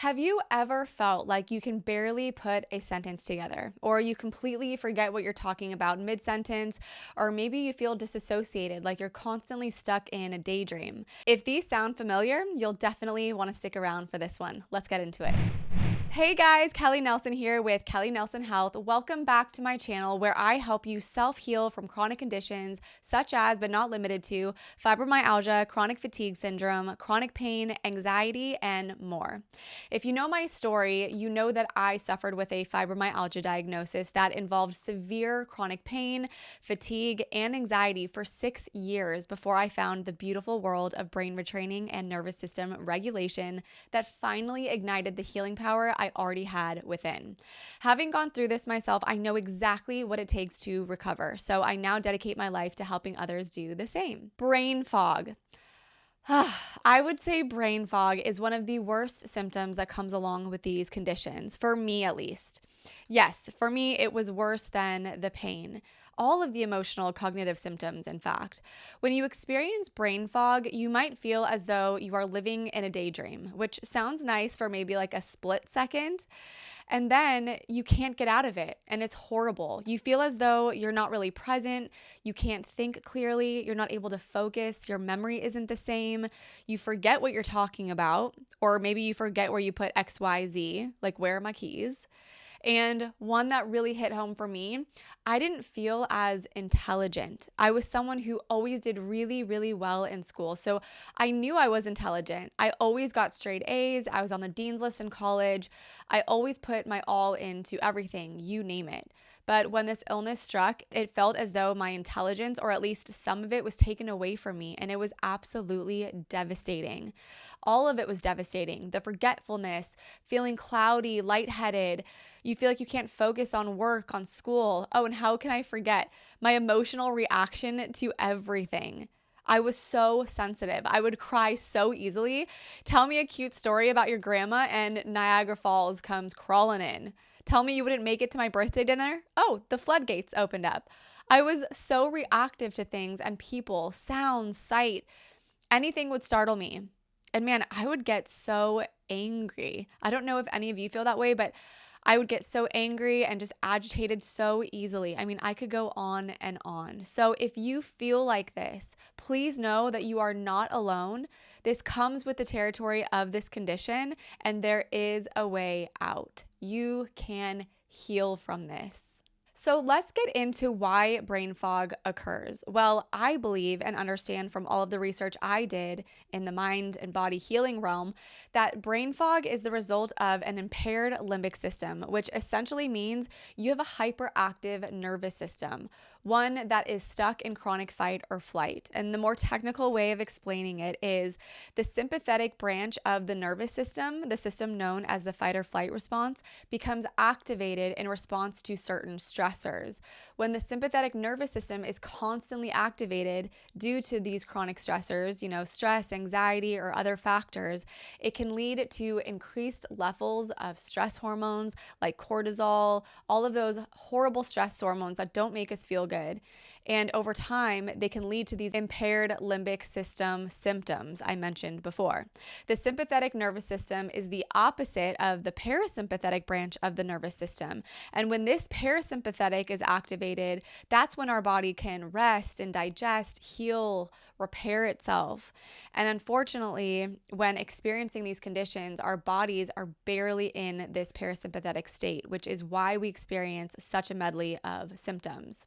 Have you ever felt like you can barely put a sentence together, or you completely forget what you're talking about mid sentence, or maybe you feel disassociated, like you're constantly stuck in a daydream? If these sound familiar, you'll definitely want to stick around for this one. Let's get into it. Hey guys, Kelly Nelson here with Kelly Nelson Health. Welcome back to my channel where I help you self-heal from chronic conditions such as, but not limited to, fibromyalgia, chronic fatigue syndrome, chronic pain, anxiety, and more. If you know my story, you know that I suffered with a fibromyalgia diagnosis that involved severe chronic pain, fatigue, and anxiety for 6 years before I found the beautiful world of brain retraining and nervous system regulation that finally ignited the healing power I already had within. Having gone through this myself, I know exactly what it takes to recover. So I now dedicate my life to helping others do the same. Brain fog. I would say brain fog is one of the worst symptoms that comes along with these conditions, for me at least. Yes, for me, it was worse than the pain. All of the emotional cognitive symptoms, in fact. When you experience brain fog, you might feel as though you are living in a daydream, which sounds nice for maybe like a split second. And then you can't get out of it, and it's horrible. You feel as though you're not really present. You can't think clearly. You're not able to focus. Your memory isn't the same. You forget what you're talking about, or maybe you forget where you put XYZ, like where are my keys? And one that really hit home for me, I didn't feel as intelligent. I was someone who always did really, really well in school. So I knew I was intelligent. I always got straight A's. I was on the dean's list in college. I always put my all into everything, you name it. But when this illness struck, it felt as though my intelligence, or at least some of it, was taken away from me. And it was absolutely devastating. All of it was devastating. The forgetfulness, feeling cloudy, lightheaded. You feel like you can't focus on work, on school. Oh, and how can I forget my emotional reaction to everything? I was so sensitive. I would cry so easily. Tell me a cute story about your grandma and Niagara Falls comes crawling in. Tell me you wouldn't make it to my birthday dinner. Oh, the floodgates opened up. I was so reactive to things and people, sound, sight. Anything would startle me. And man, I would get so angry. I don't know if any of you feel that way, but I would get so angry and just agitated so easily. I mean, I could go on and on. So if you feel like this, please know that you are not alone. This comes with the territory of this condition, and there is a way out. You can heal from this. So let's get into why brain fog occurs. Well, I believe and understand from all of the research I did in the mind and body healing realm that brain fog is the result of an impaired limbic system, which essentially means you have a hyperactive nervous system, one that is stuck in chronic fight or flight. And the more technical way of explaining it is the sympathetic branch of the nervous system, the system known as the fight or flight response, becomes activated in response to certain stressors. When the sympathetic nervous system is constantly activated due to these chronic stressors, stress, anxiety, or other factors, it can lead to increased levels of stress hormones like cortisol, all of those horrible stress hormones that don't make us feel good. And over time, they can lead to these impaired limbic system symptoms I mentioned before. The sympathetic nervous system is the opposite of the parasympathetic branch of the nervous system. And when this parasympathetic is activated, that's when our body can rest and digest, heal, repair itself. And unfortunately, when experiencing these conditions, our bodies are barely in this parasympathetic state, which is why we experience such a medley of symptoms.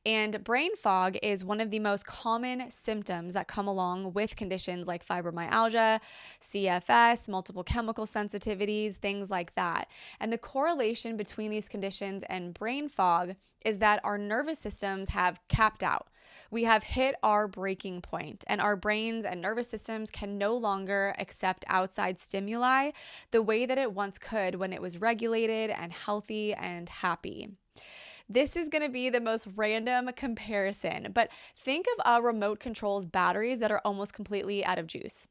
And brain fog is one of the most common symptoms that come along with conditions like fibromyalgia, CFS, multiple chemical sensitivities, things like that. And the correlation between these conditions and brain fog is that our nervous systems have capped out. We have hit our breaking point, and our brains and nervous systems can no longer accept outside stimuli the way that it once could when it was regulated and healthy and happy. This is going to be the most random comparison, but think of a remote control's batteries that are almost completely out of juice.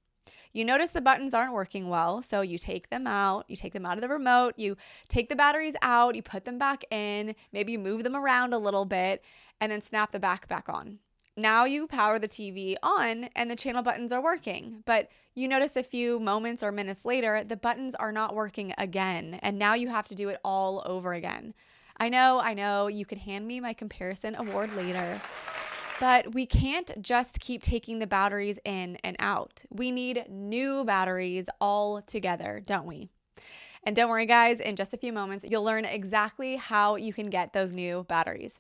You notice the buttons aren't working well, so you take them out of the remote, you take the batteries out, you put them back in, maybe you move them around a little bit, and then snap the back on. Now you power the TV on and the channel buttons are working, but you notice a few moments or minutes later, the buttons are not working again, and now you have to do it all over again. I know, you can hand me my comparison award later. But we can't just keep taking the batteries in and out. We need new batteries all together, don't we? And don't worry, guys, in just a few moments, you'll learn exactly how you can get those new batteries.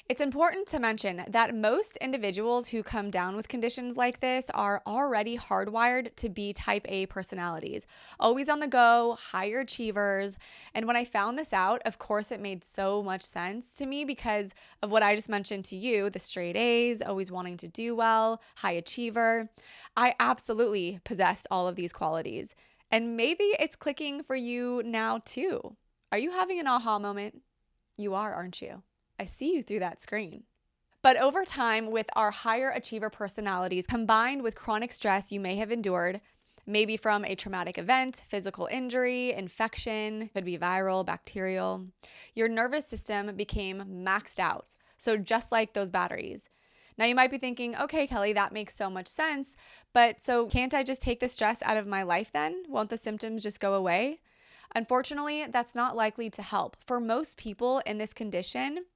It's important to mention that most individuals who come down with conditions like this are already hardwired to be type A personalities, always on the go, higher achievers. And when I found this out, of course, it made so much sense to me because of what I just mentioned to you, the straight A's, always wanting to do well, high achiever. I absolutely possessed all of these qualities. And maybe it's clicking for you now too. Are you having an aha moment? You are, aren't you? I see you through that screen. But over time, with our higher achiever personalities combined with chronic stress you may have endured, maybe from a traumatic event, physical injury, infection, could be viral, bacterial, your nervous system became maxed out. So just like those batteries. Now you might be thinking, okay, Kelly, that makes so much sense, but so can't I just take the stress out of my life then? Won't the symptoms just go away? Unfortunately, that's not likely to help. For most people in this condition,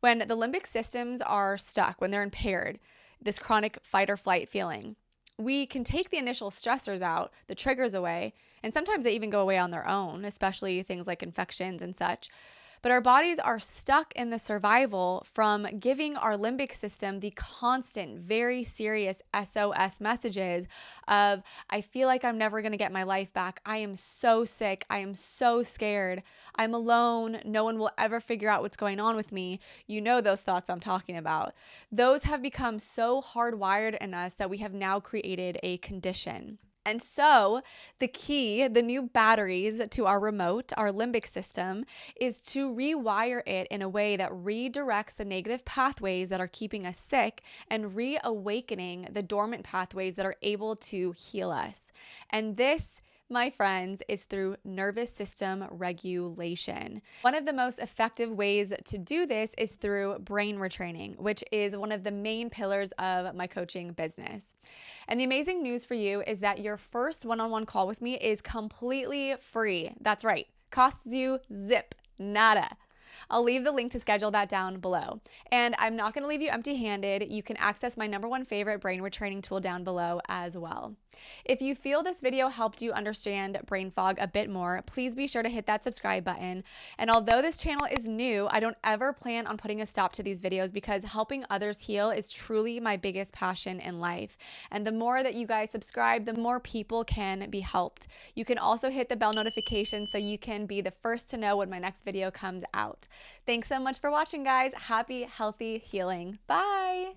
when the limbic systems are stuck, when they're impaired, this chronic fight or flight feeling, we can take the initial stressors out, the triggers away, and sometimes they even go away on their own, especially things like infections and such. But our bodies are stuck in the survival from giving our limbic system the constant, very serious SOS messages of, I feel like I'm never going to get my life back. I am so sick. I am so scared. I'm alone. No one will ever figure out what's going on with me. You know those thoughts I'm talking about. Those have become so hardwired in us that we have now created a condition. And so the key, the new batteries to our remote, our limbic system, is to rewire it in a way that redirects the negative pathways that are keeping us sick and reawakening the dormant pathways that are able to heal us. And this, my friends, is through nervous system regulation. One of the most effective ways to do this is through brain retraining, which is one of the main pillars of my coaching business. And the amazing news for you is that your first one-on-one call with me is completely free. That's right. Costs you zip, nada. I'll leave the link to schedule that down below. And I'm not going to leave you empty-handed. You can access my #1 favorite brain retraining tool down below as well. If you feel this video helped you understand brain fog a bit more, please be sure to hit that subscribe button. And although this channel is new, I don't ever plan on putting a stop to these videos because helping others heal is truly my biggest passion in life. And the more that you guys subscribe, the more people can be helped. You can also hit the bell notification so you can be the first to know when my next video comes out. Thanks so much for watching, guys. Happy, healthy healing. Bye.